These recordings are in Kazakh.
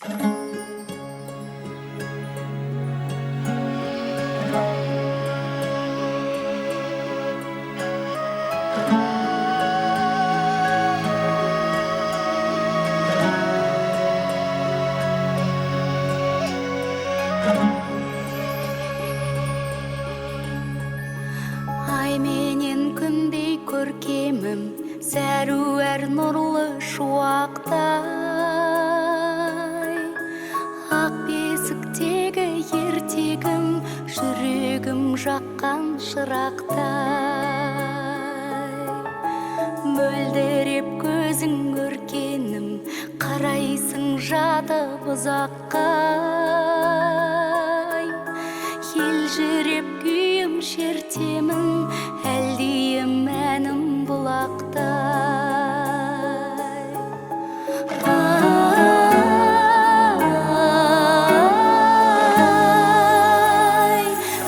Ай менен күндей көркемім, сәру әр нұрлы шуақтай. Ақ бесіктегі ертегім, жүрегім жаққан шырақтай. Мөлдіреп көзің өркенім, қарайсың жатып ұзаққа. Елжіреп күйім шертемін, әлдейім әнім бұлақтай.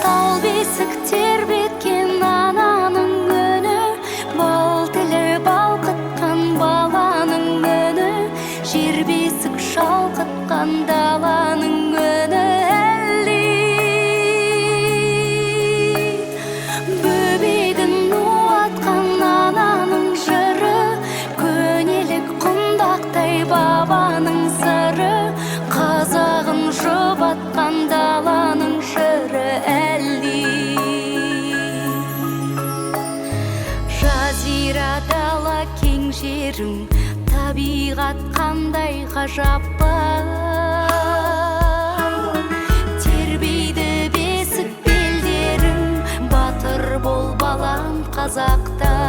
Тал бесік тербеткен ананың үні, бал тілі балқытқан баланың үні, жер бесік шалқытқан даланың үні. Бабаның сыры, қазағын жұбатқан даланың жыры әлди. Жазира дала кең жерің, табиғат қандай ғажаппай. Тербейді бесік белдерің, батыр бол балам қазақтай.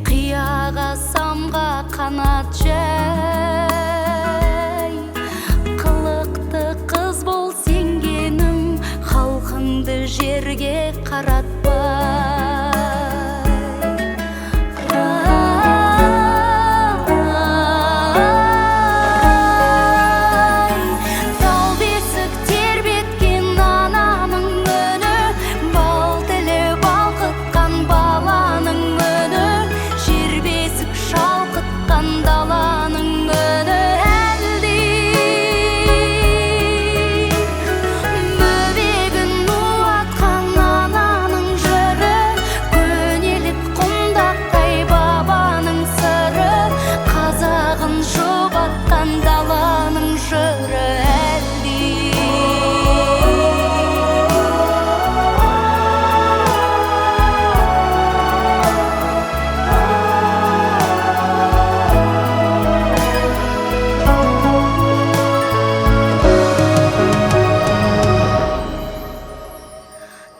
Қияға самға қанат жай. Қылықты қыз бол сенгенім, халқыңды жерге қаратпай. Тал бесік тербеткен ананың үні, бал тілі балқытқан баланың үні, жер бесік шалқытқан даланың үні әлди. Бөбегін уатқан ананың жыры, көнелік құндақтай бабаның сыры, қазағын жұбатқан даланың жыры әлди.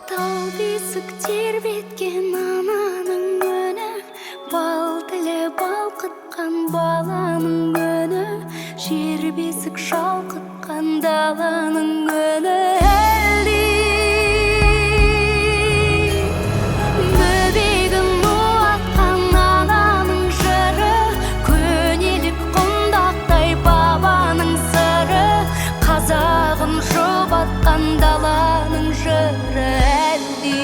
Тал бесік тербеткен ананың үні, бал тілі балқытқан баланың үні, жер бесік шалқытқан даланың үні әлди. Бөбегін уатқан ананың жыры, көнелік құндақтай бабаның сыры, қазағын жұбатқан даланың жыры әлди.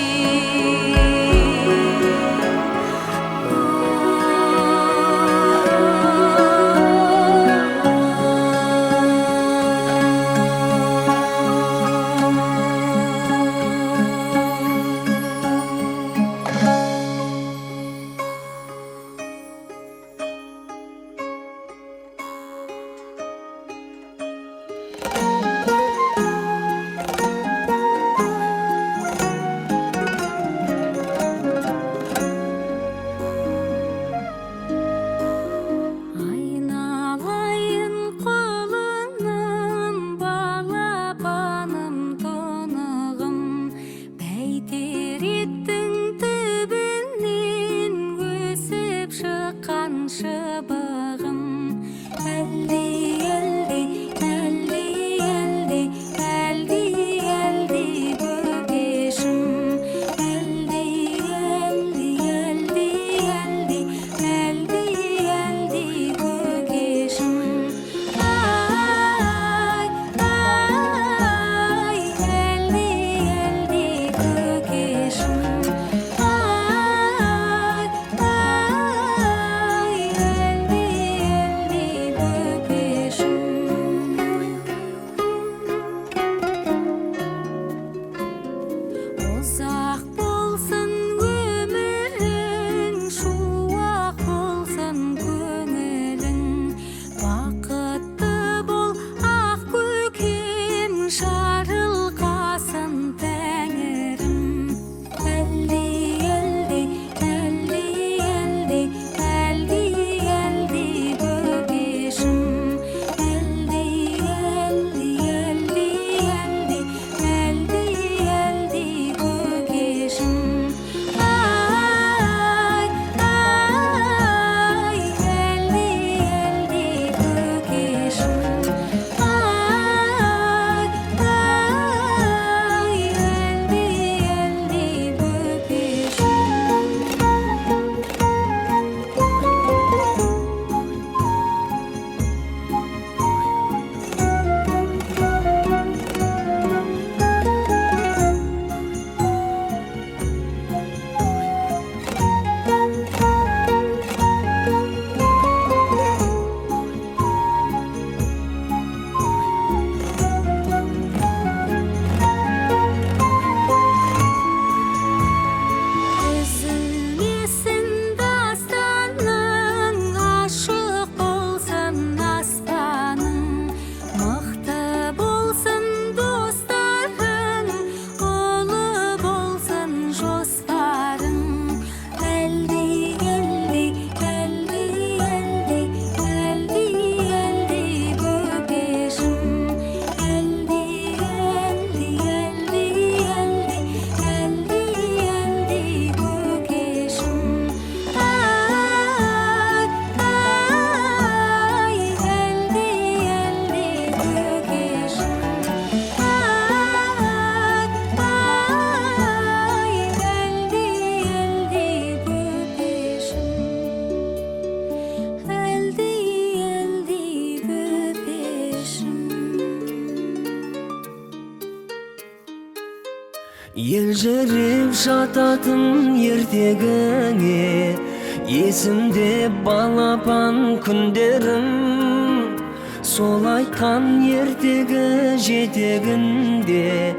елжіреп жататын ертегіңе, есімде балапан күндерім, сол айтқан ертегі жетегінде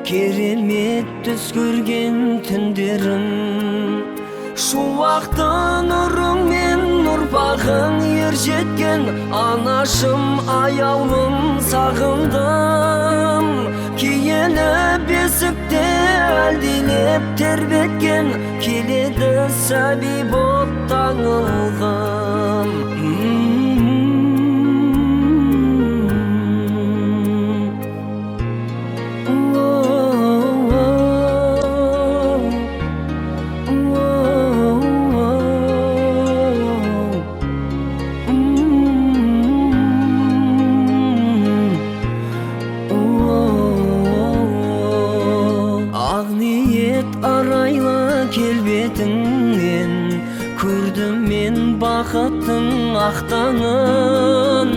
керемет түс көрген түндерім. Шуақты нұрыңмен ұрпағың ержеткен, анашым аяулым сағындым. Киелі бесікте әлдилеп тербеткен, келеді сәби боп таңылғым. Арайлы келбетіңнен көрдім мен бақыттың ақтаңын.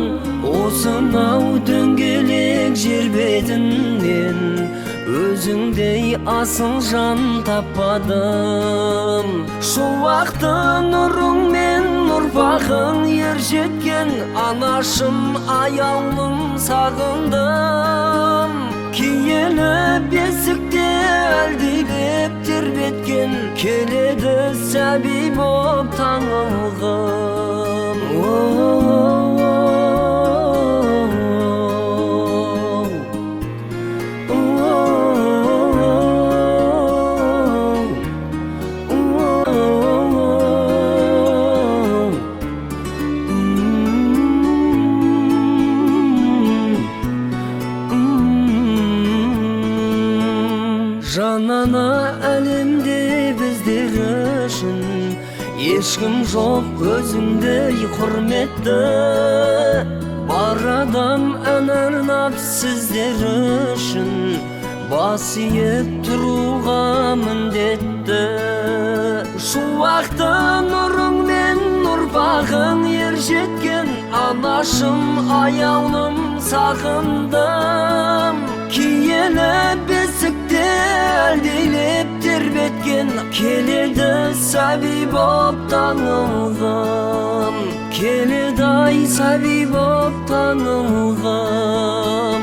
Осынау дөңгелек жер бетінен өзіңдей асыл жан таппадым. Шуақты нұрыңмен ұрпағың ержеткен, анашым аяулым сағындым. Киелі бесікте әлдилеп тербеткен, келеді сәби боп таңылғым. Жанана әлемде біздер үшін ешкім жоқ өзіңдей құрметті. Бар адам ән арнап сіздер үшін бас иіп тұруға міндетті. Шуақты нұрыңмен ұрпағың ержеткен, анашым аяулым сағындым. Киелі бесікте әлдилеп тербеткен, келеді сәби боп таңылғым. Келеді ай сәби боп таңылғым.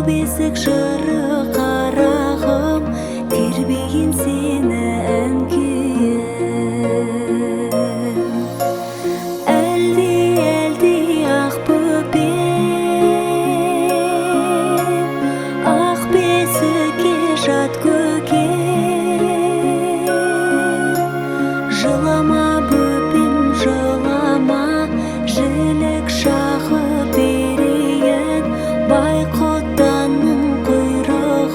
Бесік жыры қарағым, тербеген сені ән күйім. Әлде ақ бөпем, ақ бесікке жат көкем. Жылама бөпем, жылама, жілік шағы берейін, байқұттанның құйрығы.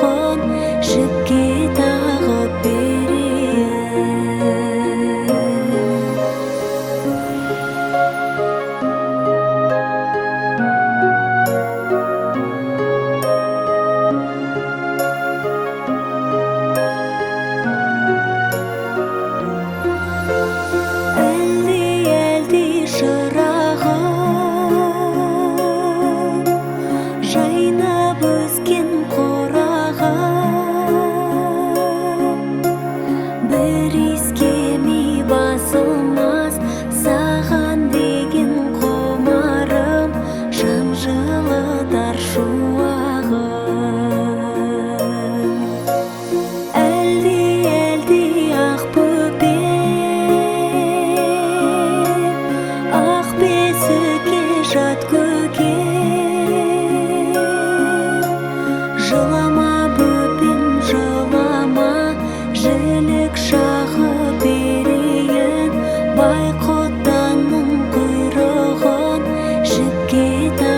кетті